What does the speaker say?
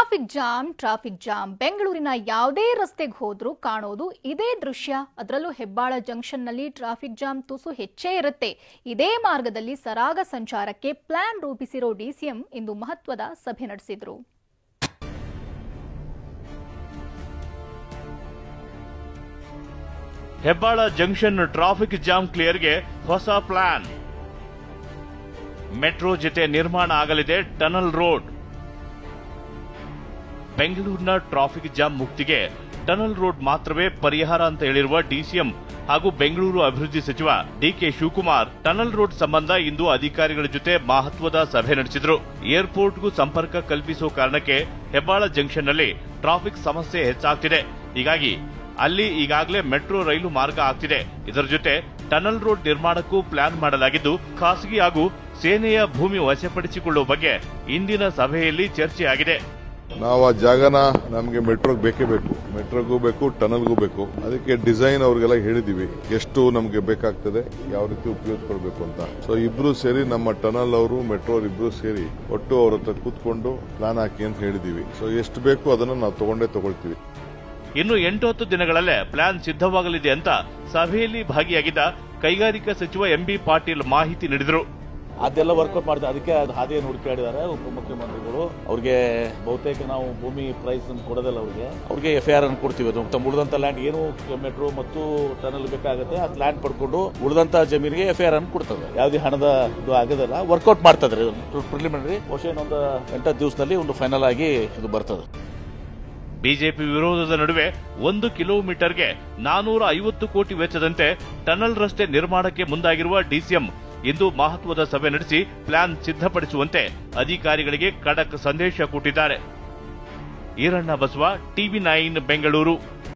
Traffic jam ಬೆಂಗಳೂರಿನ ಯಾವುದೇ ರಸ್ತೆಗೆ ಹೋದ್ರೂ ಕಾಣೋದು ಇದೇ ದೃಶ್ಯ. ಅದರಲ್ಲೂ ಹೆಬ್ಬಾಳ ಜಂಕ್ಷನ್ನಲ್ಲಿ ಟ್ರಾಫಿಕ್ ಜಾಮ್ ತುಸು ಹೆಚ್ಚೇ ಇರುತ್ತೆ. ಇದೇ ಮಾರ್ಗದಲ್ಲಿ ಸರಾಗ ಸಂಚಾರಕ್ಕೆ ಪ್ಲಾನ್ ರೂಪಿಸಿರೋ ಡಿಸಿಎಂ ಇಂದು ಮಹತ್ವದ ಸಭೆ ನಡೆಸಿದ್ರು. ಹೆಬ್ಬಾಳ ಜಂಕ್ಷನ್ ಟ್ರಾಫಿಕ್ ಜಾಮ್ ಕ್ಲಿಯರ್ಗೆ ಹೊಸ ಪ್ಲಾನ್. ಮೆಟ್ರೋ ಜೊತೆ ನಿರ್ಮಾಣ ಆಗಲಿದೆ ಟನಲ್ ರೋಡ್. ಬೆಂಗಳೂರಿನ ಟ್ರಾಫಿಕ್ ಜಾಮ್ ಮುಕ್ತಿಗೆ ಟನಲ್ ರೋಡ್ ಮಾತ್ರವೇ ಪರಿಹಾರ ಅಂತ ಹೇಳಿರುವ ಡಿಸಿಎಂ ಹಾಗೂ ಬೆಂಗಳೂರು ಅಭಿವೃದ್ಧಿ ಸಚಿವ ಡಿಕೆ ಶಿವಕುಮಾರ್ ಟನಲ್ ರೋಡ್ ಸಂಬಂಧ ಇಂದು ಅಧಿಕಾರಿಗಳ ಜೊತೆ ಮಹತ್ವದ ಸಭೆ ನಡೆಸಿದ್ರು. ಏರ್ಪೋರ್ಟ್ಗೂ ಸಂಪರ್ಕ ಕಲ್ಪಿಸುವ ಕಾರಣಕ್ಕೆ ಹೆಬ್ಬಾಳ ಜಂಕ್ಷನ್ನಲ್ಲಿ ಟ್ರಾಫಿಕ್ ಸಮಸ್ಯೆ ಹೆಚ್ಚಾಗ್ತಿದೆ. ಹೀಗಾಗಿ ಅಲ್ಲಿ ಈಗಾಗಲೇ ಮೆಟ್ರೋ ರೈಲು ಮಾರ್ಗ ಆಗ್ತಿದೆ. ಇದರ ಜೊತೆ ಟನಲ್ ರೋಡ್ ನಿರ್ಮಾಣಕ್ಕೂ ಪ್ಲಾನ್ ಮಾಡಲಾಗಿದ್ದು, ಖಾಸಗಿ ಹಾಗೂ ಸೇನೆಯ ಭೂಮಿ ವಶಪಡಿಸಿಕೊಳ್ಳುವ ಬಗ್ಗೆ ಇಂದಿನ ಸಭೆಯಲ್ಲಿ ಚರ್ಚೆ ಆಗಿದೆ. ನಾವು ಆ ಜಾಗನ ನಮಗೆ ಮೆಟ್ರೋಗೆ ಬೇಕೇ ಬೇಕು, ಮೆಟ್ರೋಗೂ ಬೇಕು, ಟನಲ್ಗೂ ಬೇಕು. ಅದಕ್ಕೆ ಡಿಸೈನ್ ಅವ್ರಿಗೆಲ್ಲ ಹೇಳಿದೀವಿ, ಎಷ್ಟು ನಮಗೆ ಬೇಕಾಗ್ತದೆ, ಯಾವ ರೀತಿ ಉಪಯೋಗಿಸ್ಕೊಳ್ಬೇಕು ಅಂತ. ಸೊ ಇಬ್ರು ಸೇರಿ ನಮ್ಮ ಟನಲ್ ಅವರು ಮೆಟ್ರೋ ಇಬ್ರು ಸೇರಿ ಒಟ್ಟು ಅವ್ರ ಹತ್ರ ಕೂತ್ಕೊಂಡು ಪ್ಲಾನ್ ಹಾಕಿ ಅಂತ ಹೇಳಿದೀವಿ. ಸೊ ಎಷ್ಟು ಬೇಕು ಅದನ್ನು ನಾವು ತಗೊಳ್ತೀವಿ. ಇನ್ನು 8-10 ದಿನಗಳಲ್ಲೇ ಪ್ಲಾನ್ ಸಿದ್ಧವಾಗಲಿದೆ ಅಂತ ಸಭೆಯಲ್ಲಿ ಭಾಗಿಯಾಗಿದ್ದ ಕೈಗಾರಿಕಾ ಸಚಿವ ಎಂಬಿ ಪಾಟೀಲ್ ಮಾಹಿತಿ ನೀಡಿದರು. ಅದೆಲ್ಲ ವರ್ಕೌಟ್ ಮಾಡ್ತಾರೆ. ಅದಕ್ಕೆ ಹಾದಿಯನ್ನು ಹುಡುಕಾಡಿದ್ದಾರೆ ಉಪಮುಖ್ಯಮಂತ್ರಿಗಳು. ಅವ್ರಿಗೆ ಬಹುತೇಕ ನಾವು ಭೂಮಿ ಪ್ರೈಸ್ ಕೊಡೋದಲ್ಲ, ಅವ್ರಿಗೆ ಎಫ್ಐಆರ್ ಅನ್ನು ಕೊಡ್ತೀವಿ. ಅದು ಉಳಿದಂತ ಲ್ಯಾಂಡ್ ಏನು ಮೆಟ್ರೋ ಮತ್ತು ಟನಲ್ ಬೇಕಾಗುತ್ತೆ ಅದು ಲ್ಯಾಂಡ್ ಪಡ್ಕೊಂಡು ಉಳಿದಂತ ಜಮೀನಿಗೆ ಎಫ್ಐಆರ್ ಅನ್ನು ಕೊಡ್ತದೆ. ಯಾವುದೇ ಹಣದ ಇದು ಆಗೋದಲ್ಲ, ವರ್ಕೌಟ್ ಮಾಡ್ತದ್ರೆ ಪ್ರಿಲಿಮಿನರಿ. ಬಹುಶಃ ಇನ್ನೊಂದು 8 ದಿವಸದಲ್ಲಿ ಒಂದು ಫೈನಲ್ ಆಗಿ ಇದು ಬರ್ತದೆ. ಬಿಜೆಪಿ ವಿರೋಧದ ನಡುವೆ 1 ಕಿಲೋಮೀಟರ್ಗೆ 450 ಕೋಟಿ ವೆಚ್ಚದಂತೆ ಟನಲ್ ರಸ್ತೆ ನಿರ್ಮಾಣಕ್ಕೆ ಮುಂದಾಗಿರುವ ಡಿಸಿಎಂ ಇಂದು ಮಹತ್ವದ ಸಭೆ ನಡೆಸಿ ಪ್ಲಾನ್ ಸಿದ್ಧಪಡಿಸುವಂತೆ ಅಧಿಕಾರಿಗಳಿಗೆ ಖಡಕ್ ಸಂದೇಶ ಕೊಟ್ಟಿದ್ದಾರೆ. ಈರಣ್ಣ ಬಸವ, ಟಿವಿ9 ಬೆಂಗಳೂರು.